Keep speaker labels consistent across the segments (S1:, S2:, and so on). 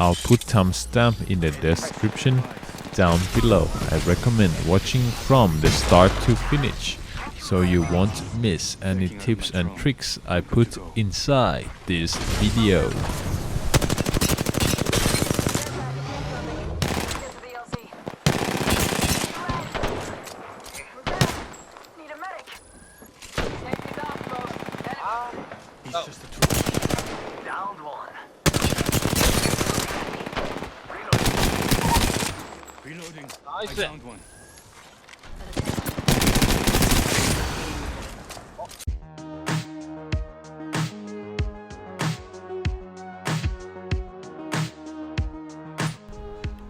S1: I'll put timestamp in the description down below. I recommend watching from the start to finish, so you won't miss any tips and tricks I put inside this video.
S2: He's just a tool.
S3: Downed one.
S2: Reloading.
S4: I
S2: I
S4: see.
S2: found one.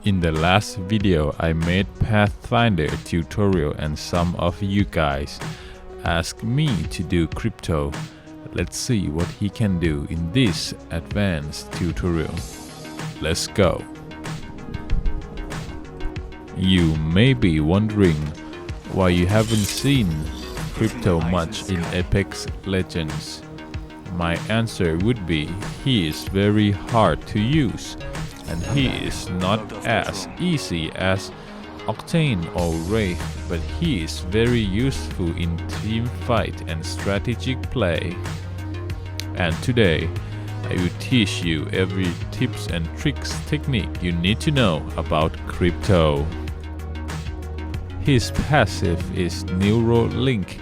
S1: In the last video I made Pathfinder tutorial and some of you guys asked me to do crypto. Let's see what he can do in this advanced tutorial. Let's go. You may be wondering why you haven't seen crypto much in Apex Legends. My answer would be he is very hard to use, and he is not as easy as Octane or Wraith, but he is very useful in team fight and strategic play. And today I will teach you every tips and tricks technique you need to know about crypto. His passive is Neuralink.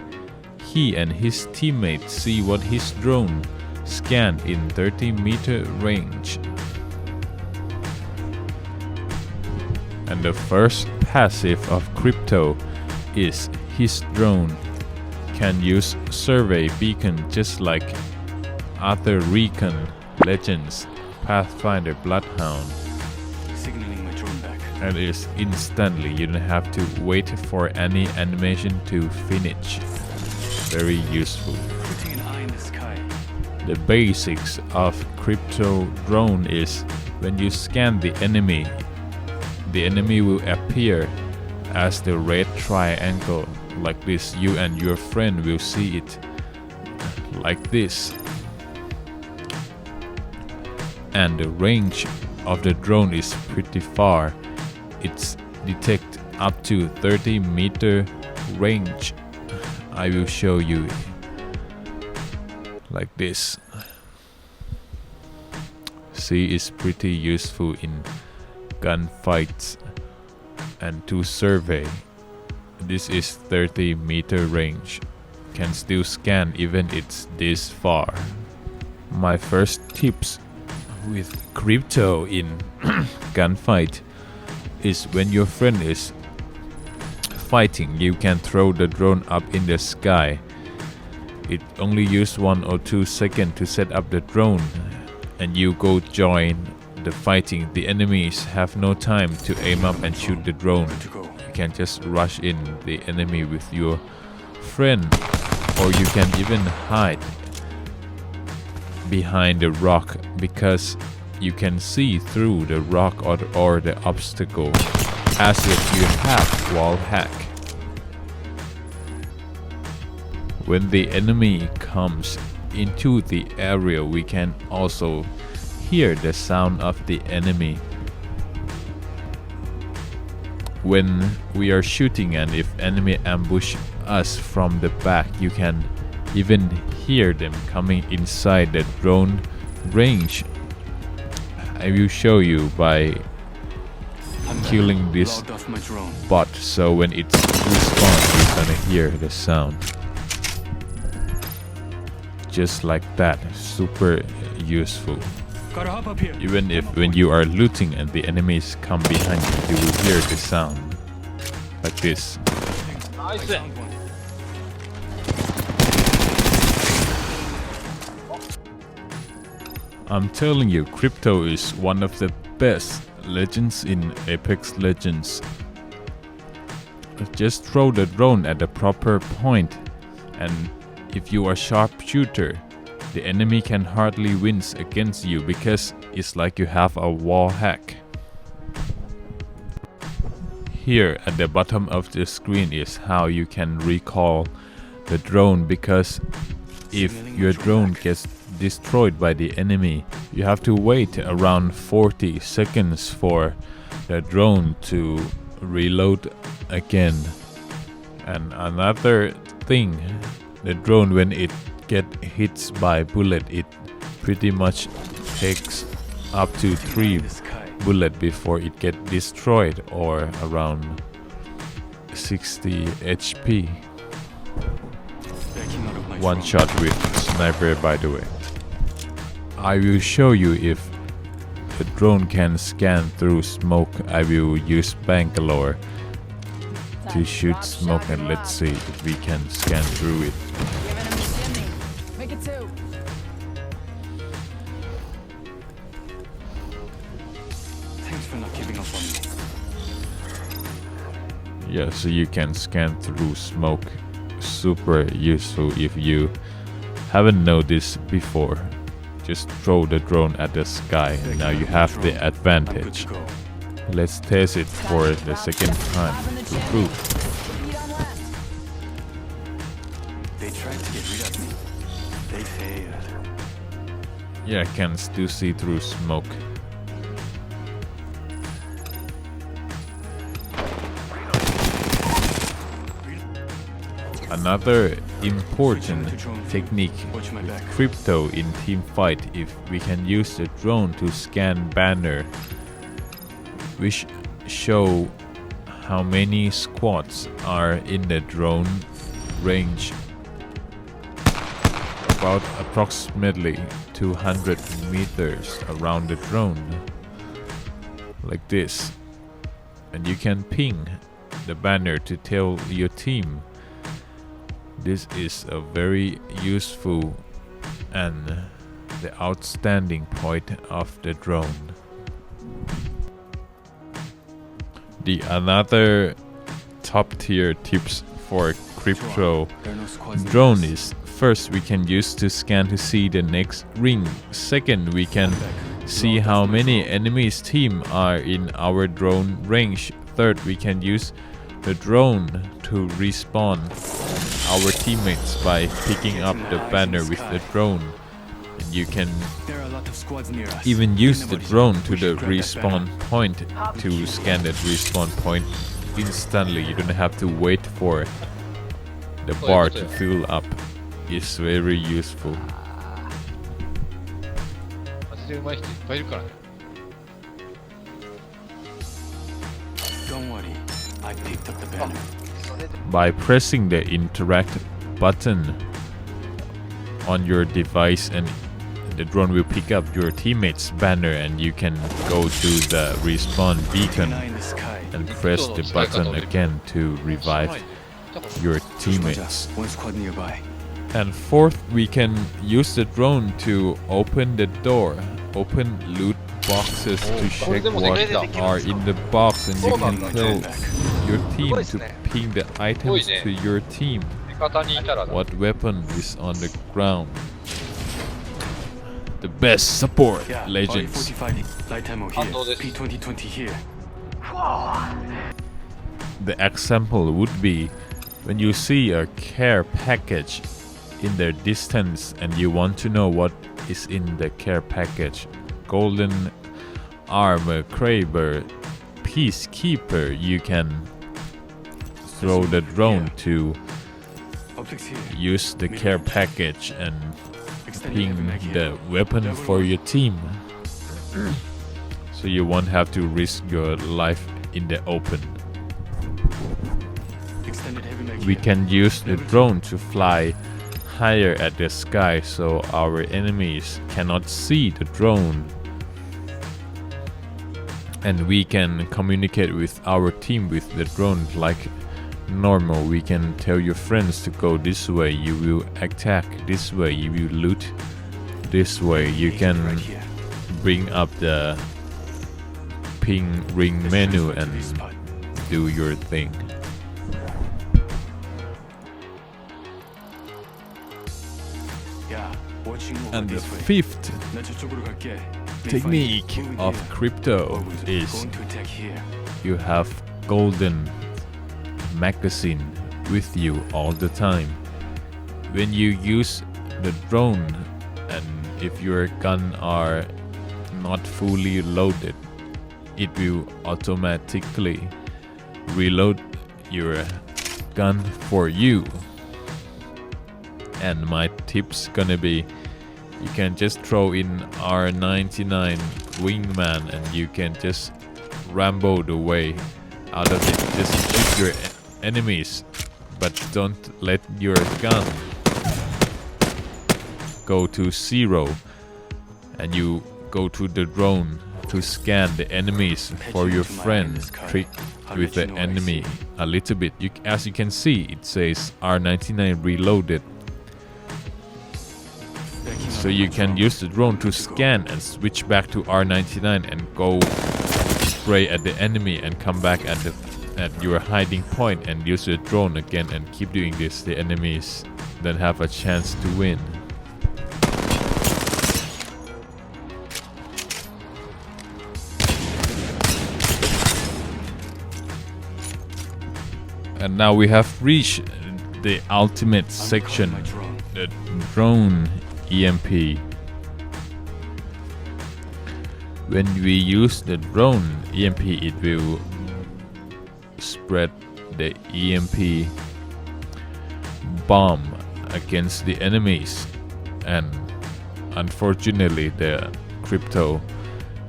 S1: He and his teammates see what his drone scanned in 30-meter range. And the first passive of crypto is his drone can use survey beacon just like other recon legends, Pathfinder Bloodhound,
S2: Signaling my drone back.
S1: and is instantly. You don't have to wait for any animation to finish. Very useful.
S2: Putting an eye in the sky.
S1: The basics of crypto drone is when you scan the enemy will appear as the red triangle like this. You and your friend will see it like this. And the range of the drone is pretty far. It's detect up to 30-meter range. I will show you like this. See, it's pretty useful in gunfights and to survey. This is 30-meter range. Can still scan even it's this far. My first tips with crypto in gunfight is when your friend is fighting, you can throw the drone up in the sky. It only uses 1 or 2 seconds to set up the drone, and you go join the fighting. The enemies have no time to aim up and shoot the drone.
S2: Good to go.
S1: You can just rush in the enemy with your friend, or you can even hide behind the rock because you can see through the rock or the obstacle as if you have wall hack. When the enemy comes into the area, we can also hear the sound of the enemy. When we are shooting and if enemy ambush us from the back, you can even hear them coming inside the drone range. I will show you by killing this
S2: Logged off my drone.
S1: bot, so when it respawns you're gonna hear the sound. Just like that, super useful.
S2: Gotta hop up here.
S1: Even if when you are looting and the enemies come behind you, you will hear the sound like this.
S2: I found one.
S1: I'm telling you, crypto is one of the best legends in Apex Legends. Just throw the drone at the proper point, and if you are sharpshooter, the enemy can hardly win against you because it's like you have a wall hack. Here at the bottom of the screen is how you can recall the drone, because if your drone gets destroyed by the enemy, You have to wait around 40 seconds for the drone to reload again. And another thing, the drone, when it get hit by bullet, it pretty much takes up to 3 bullets before it get destroyed, or around 60 HP. One shot with sniper, by the way. I will show you if the drone can scan through smoke. I will use Bangalore to shoot smoke, and let's see if we can scan through it.
S3: Make it 2.
S2: Thanks for not giving up on me.
S1: Yeah, so you can scan through smoke. Super useful if you haven't noticed before. Just throw the drone at the sky, and now you have the advantage. Let's test it for the second time to prove.
S2: They tried to get rid of me. They failed.
S1: Yeah, I can still see through smoke. Another important technique with crypto in team fight, if we can use the drone to scan banner, which show how many squads are in the drone range, about approximately 200 meters around the drone, like this. And you can ping the banner to tell your team. This is a very useful and the outstanding point of the drone. The another top tier tips for crypto drone is, first, we can use to scan to see the next ring. Second, we can see how many enemies team are in our drone range. Third, we can use the drone to respawn our teammates by picking up the banner with the drone. And you can even use the drone to the respawn point to scan that respawn point instantly. You don't have to wait for the bar to fill up. It's very useful.
S4: マジで上手い人いっぱいいるからね。
S2: Don't worry, I picked up the banner.
S1: By pressing the interact button on your device, and the drone will pick up your teammate's banner, and you can go to the respawn beacon and press the button again to revive your teammates.
S2: One squad nearby.
S1: And fourth, we can use the drone to open the door, open loot boxes to check what are in the box, and you can tell your team to ping the items to your team.
S4: 味方にいたら
S1: What weapon is on the ground? The best support,
S2: Yeah,
S1: legends.
S2: RE45 light ammo here. P2020 here.
S1: The example would be when you see a care package in the distance and you want to know what is in the care package. Golden armor, Kraber, peacekeeper. You can throw the drone to
S2: Optics here.
S1: use the care package and ping the weapon for your team. So you won't have to risk your life in the open.
S2: Extended heavy mag
S1: We
S2: here.
S1: can use the drone to fly higher at the sky so our enemies cannot see the drone. And we can communicate with our team with the drone like normal. We can tell your friends to go this way, you will attack this way, you will loot this way. You can
S2: Right here.
S1: bring up the ping ring menu and do your thing.
S2: Yeah, watching over
S1: And the
S2: this way.
S1: fifth
S2: 나 저쪽으로 갈게.
S1: technique
S2: Moving
S1: of
S2: here.
S1: crypto
S2: Always
S1: is
S2: going to attack here.
S1: you have golden magazine with you all the time. When you use the drone, and if your gun are not fully loaded, it will automatically reload your gun for you. And my tips gonna be, you can just throw in R99 wingman and you can just Rambo the way out of it. Just shoot your enemies, but don't let your gun go to 0, and you go to the drone to scan the enemies for your friend. Trick with the enemy a little bit. As you can see, it says R99 reloaded. So you can use the drone to scan and switch back to R99 and go spray at the enemy and come back at your hiding point and use the drone again and keep doing this. The enemies then have a chance to win. And now we have reached the ultimate section, the drone EMP. When we use the drone EMP, it will spread the EMP bomb against the enemies, and unfortunately the crypto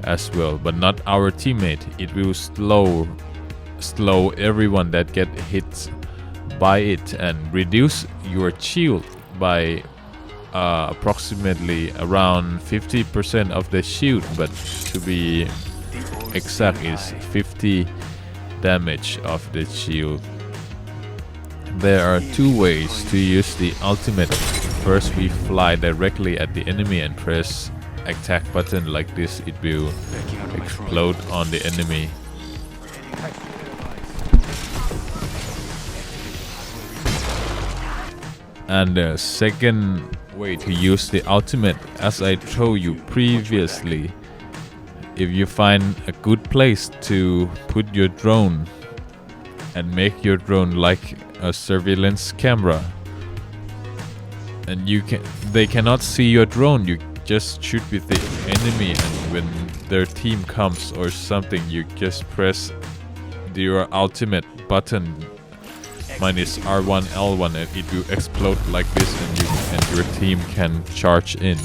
S1: as well, but not our teammate. It will slow everyone that get hit by it and reduce your shield by approximately around 50% of the shield, but to be exact is 50 damage of the shield. There are two ways to use the ultimate. First, we fly directly at the enemy and press attack button like this. It will explode on the enemy. And the second way to use the ultimate, as I told you previously, if you find a good place to put your drone and make your drone like a surveillance camera, and they cannot see your drone, you just shoot with the enemy, and when their team comes or something, you just press your ultimate button minus R1 L1 and it will explode like this, and your team can charge in.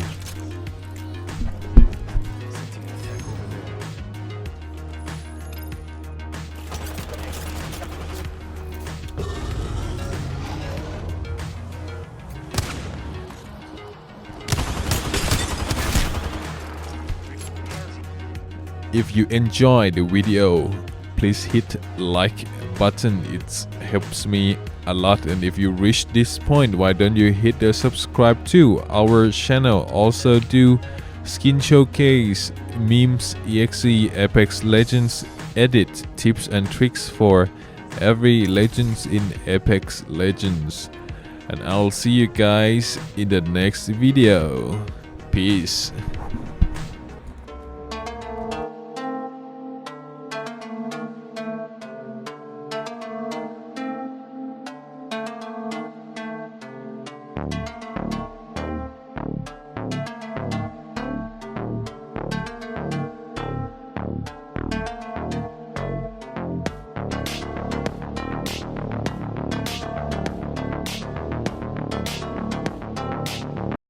S1: If you enjoy the video, please hit like button. It helps me a lot, and if you reach this point, why don't you hit the subscribe to our channel. Also do skin showcase, memes, exe, Apex Legends edit, tips and tricks for every legends in Apex Legends. And I'll see you guys in the next video. Peace.